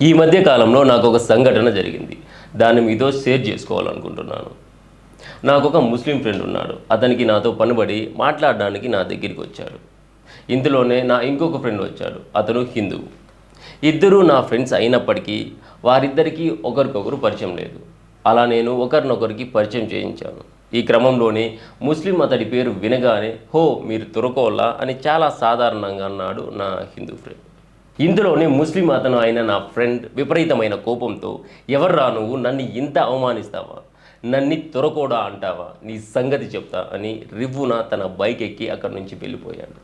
ఈ మధ్య కాలంలో నాకు ఒక సంఘటన జరిగింది. దాన్ని మీతో షేర్ చేసుకోవాలనుకుంటున్నాను. నాకు ఒక ముస్లిం ఫ్రెండ్ ఉన్నాడు. అతనికి నాతో పనిబడి మాట్లాడడానికి నా దగ్గరికి వచ్చాడు. ఇందులోనే నా ఇంకొక ఫ్రెండ్ వచ్చాడు. అతను హిందువు. ఇద్దరూ నా ఫ్రెండ్స్ అయినప్పటికీ వారిద్దరికీ ఒకరికొకరు పరిచయం లేదు. అలా నేను ఒకరినొకరికి పరిచయం చేయించాను. ఈ క్రమంలోనే ముస్లిం అతడి పేరు వినగానే హో మీరు తురకోలా అని చాలా సాధారణంగా అన్నాడు నా హిందూ ఫ్రెండ్. ఇందులోనే ముస్లిం అతను అయిన నా ఫ్రెండ్ విపరీతమైన కోపంతో ఎవర్రా నువ్వు నన్ను ఇంత అవమానిస్తావా, నన్ను తురకోడా అంటావా, నీ సంగతి చెప్తా అని రివ్వున తన బైక్ ఎక్కి అక్కడి నుంచి వెళ్ళిపోయాడు.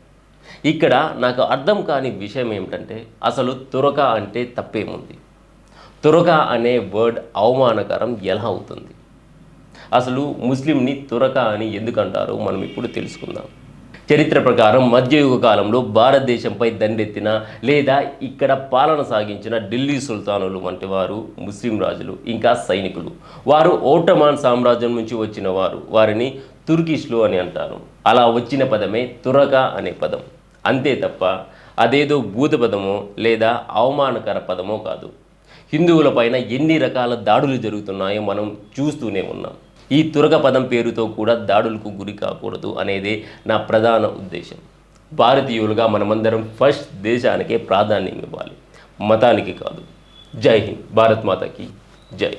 ఇక్కడ నాకు అర్థం కాని విషయం ఏమిటంటే అసలు తురక అంటే తప్పేముంది? తురక అనే వర్డ్ అవమానకరం ఎలా అవుతుంది? అసలు ముస్లింని తురక అని ఎందుకంటారో మనం ఇప్పుడు తెలుసుకుందాం. చరిత్ర ప్రకారం మధ్యయుగ కాలంలో భారతదేశంపై దండెత్తిన లేదా ఇక్కడ పాలన సాగించిన ఢిల్లీ సుల్తానులు వంటి వారు ముస్లిం రాజులు ఇంకా సైనికులు. వారు ఓట్టమాన్ సామ్రాజ్యం నుంచి వచ్చిన వారు. వారిని తుర్కిష్లు అని అంటారు. అలా వచ్చిన పదమే తురక అనే పదం. అంతే తప్ప అదేదో భూత పదమో లేదా అవమానకర పదమో కాదు. హిందువులపైన ఎన్ని రకాల దాడులు జరుగుతున్నాయో మనం చూస్తూనే ఉన్నాం. ఈ తురక పదం పేరుతో కూడా దాడులకు గురి కాకూడదు అనేదే నా ప్రధాన ఉద్దేశం. భారతీయులుగా మనమందరం ఫస్ట్ దేశానికే ప్రాధాన్యం ఇవ్వాలి, మతానికి కాదు. జై హింద్. భారత్ మాతకి జై.